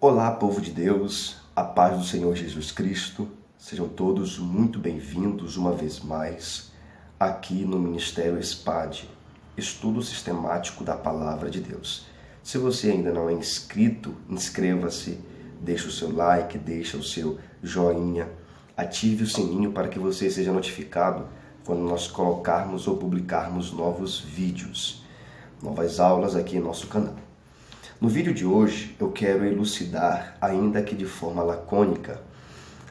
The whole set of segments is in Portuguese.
Olá, povo de Deus, a paz do Senhor Jesus Cristo, sejam todos muito bem-vindos uma vez mais aqui no Ministério ESPAD, Estudo Sistemático da Palavra de Deus. Se você ainda não é inscrito, inscreva-se, deixe o seu like, deixe o seu joinha, ative o sininho para que você seja notificado quando nós colocarmos ou publicarmos novos vídeos, novas aulas aqui em nosso canal. No vídeo de hoje eu quero elucidar, ainda que de forma lacônica,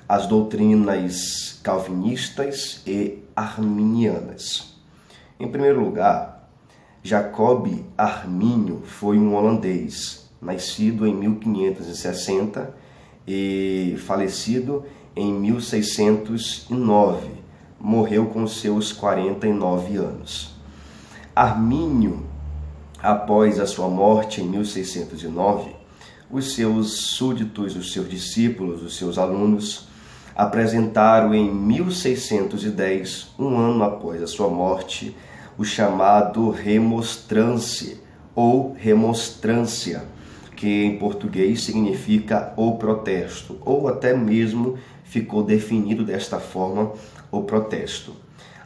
as doutrinas calvinistas e arminianas. Em primeiro lugar, Jacob Arminio foi um holandês, nascido em 1560 e falecido em 1609. Morreu com seus 49 anos. Arminio, após a sua morte em 1609, os seus súditos, os seus discípulos, os seus alunos, apresentaram em 1610, um ano após a sua morte, o chamado remonstrance ou remonstrância, que em português significa o protesto, ou até mesmo ficou definido desta forma, o protesto.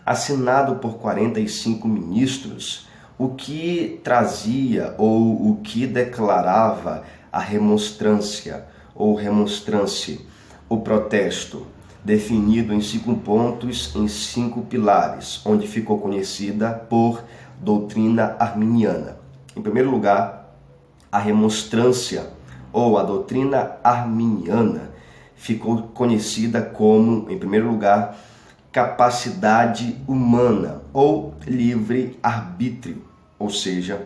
Assinado por 45 ministros, o que trazia ou o que declarava a remonstrância ou remonstrance, o protesto, definido em 5 pontos, em 5 pilares, onde ficou conhecida por doutrina arminiana. Em primeiro lugar, a remonstrância ou a doutrina arminiana ficou conhecida como, em primeiro lugar, capacidade humana ou livre arbítrio, ou seja,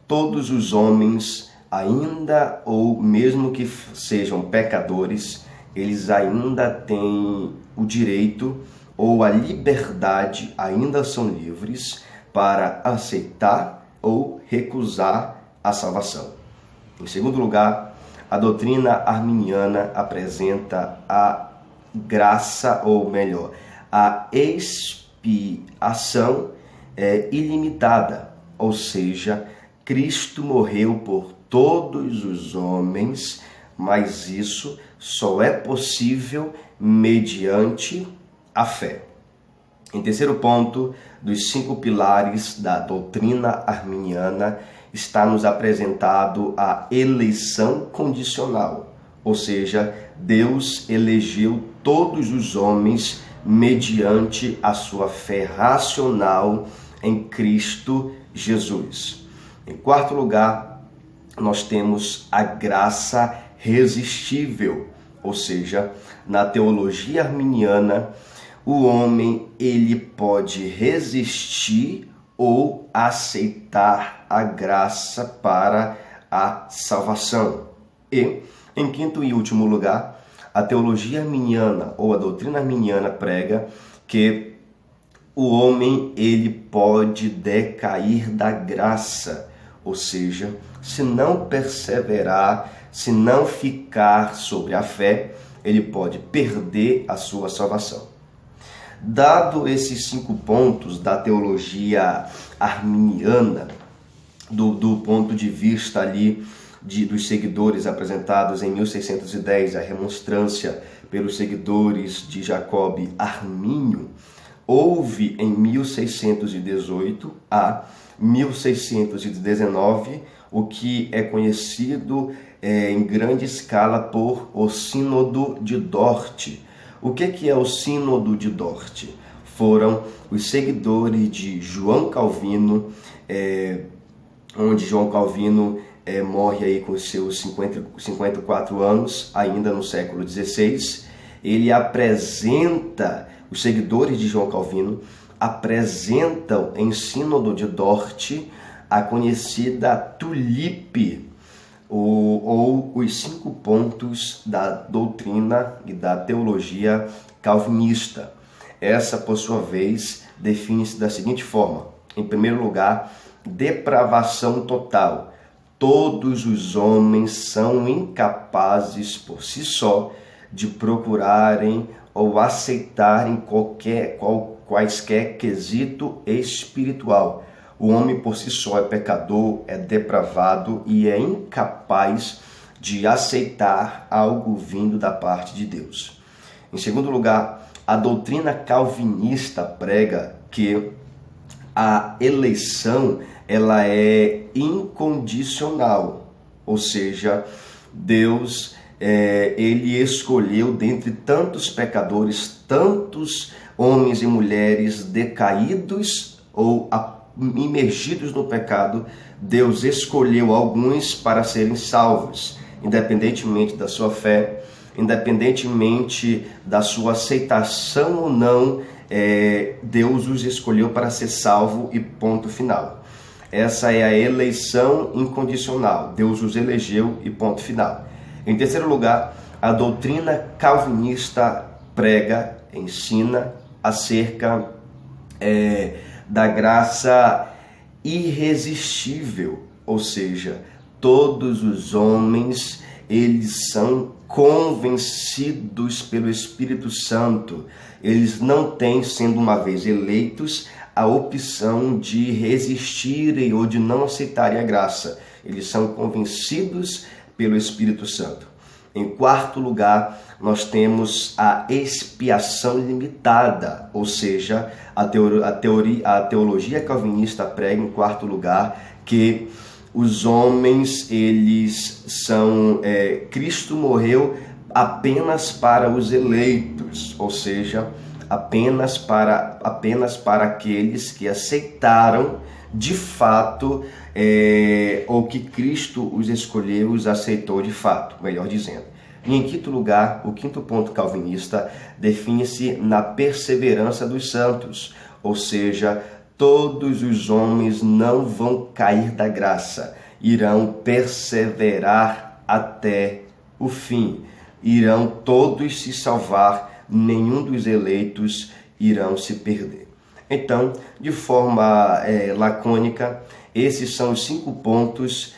todos os homens, ainda ou mesmo que sejam pecadores, eles ainda têm o direito ou a liberdade, ainda são livres para aceitar ou recusar a salvação. Em segundo lugar, a doutrina arminiana apresenta a graça, ou melhor, a expiação ilimitada, ou seja, Cristo morreu por todos os homens, mas isso só é possível mediante a fé. Em terceiro ponto, dos 5 pilares da doutrina arminiana, está nos apresentado a eleição condicional, ou seja, Deus elegeu todos os homens mediante a sua fé racional em Cristo Jesus. Em quarto lugar, nós temos a graça irresistível, ou seja, na teologia arminiana, o homem ele pode resistir ou aceitar a graça para a salvação. E, em quinto e último lugar, a teologia arminiana ou a doutrina arminiana prega que o homem ele pode decair da graça, ou seja, se não perseverar, se não ficar sobre a fé, ele pode perder a sua salvação. Dado esses 5 pontos da teologia arminiana, do ponto de vista ali dos seguidores apresentados em 1610, a remonstrância pelos seguidores de Jacob Arminio, houve em 1618 a 1619 o que é conhecido em grande escala por o Sínodo de Dort. O que é o Sínodo de Dort? Foram os seguidores de João Calvino, onde João Calvino morre aí com seus 54 anos, ainda no século XVI. Ele apresenta, os seguidores de João Calvino apresentam em Sínodo de Dort a conhecida tulipe, ou os 5 pontos da doutrina e da teologia calvinista. Essa, por sua vez, define-se da seguinte forma: em primeiro lugar, depravação total. Todos os homens são incapazes por si só de procurarem ou aceitarem quaisquer quesito espiritual. O homem por si só é pecador, é depravado e é incapaz de aceitar algo vindo da parte de Deus. Em segundo lugar, a doutrina calvinista prega que a eleição ela é incondicional, ou seja, Deus ele escolheu dentre tantos pecadores, tantos homens e mulheres decaídos ou imergidos no pecado, Deus escolheu alguns para serem salvos, independentemente da sua fé, independentemente da sua aceitação ou não, Deus os escolheu para ser salvo e ponto final. Essa é a eleição incondicional. Deus os elegeu e ponto final. Em terceiro lugar, a doutrina calvinista prega, ensina acerca da graça irresistível, ou seja, todos os homens eles são convencidos pelo Espírito Santo. Eles não têm, sendo uma vez eleitos, a opção de resistirem ou de não aceitarem a graça. Eles são convencidos pelo Espírito Santo. Em quarto lugar, nós temos a expiação limitada, ou seja, a teologia calvinista prega em quarto lugar que os homens, eles são, Cristo morreu apenas para os eleitos, ou seja, apenas para aqueles que aceitaram de fato, ou que Cristo os escolheu, os aceitou de fato, melhor dizendo. E em quinto lugar, o quinto ponto calvinista define-se na perseverança dos santos, ou seja, todos os homens não vão cair da graça, irão perseverar até o fim, irão todos se salvar, nenhum dos eleitos irão se perder. Então, de forma lacônica, esses são os 5 pontos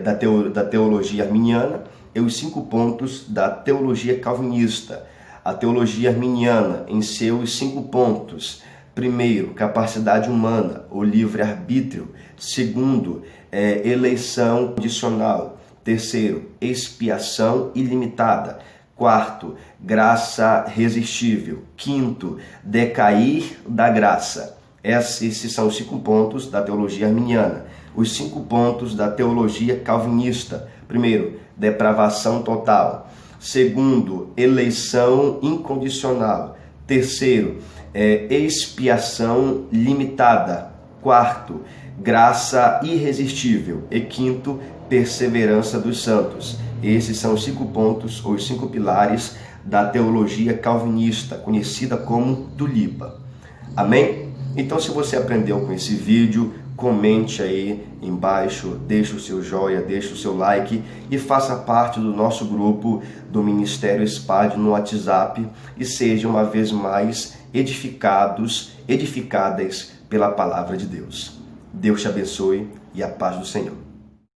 da teologia arminiana e os 5 pontos da teologia calvinista. A teologia arminiana, em seus 5 pontos: primeiro, capacidade humana, o livre-arbítrio. Segundo, eleição condicional. Terceiro, expiação ilimitada. Quarto, graça resistível. Quinto, decair da graça. Esses são os 5 pontos da teologia arminiana. Os 5 pontos da teologia calvinista: primeiro, depravação total. Segundo, eleição incondicional. Terceiro, expiação limitada. Quarto, graça irresistível. E quinto, perseverança dos santos. Esses são os 5 pontos, ou os 5 pilares da teologia calvinista, conhecida como tulipa. Amém? Então, se você aprendeu com esse vídeo, comente aí embaixo, deixe o seu joinha, deixe o seu like e faça parte do nosso grupo do Ministério ESPAD no WhatsApp e seja uma vez mais edificadas pela palavra de Deus. Deus te abençoe e a paz do Senhor.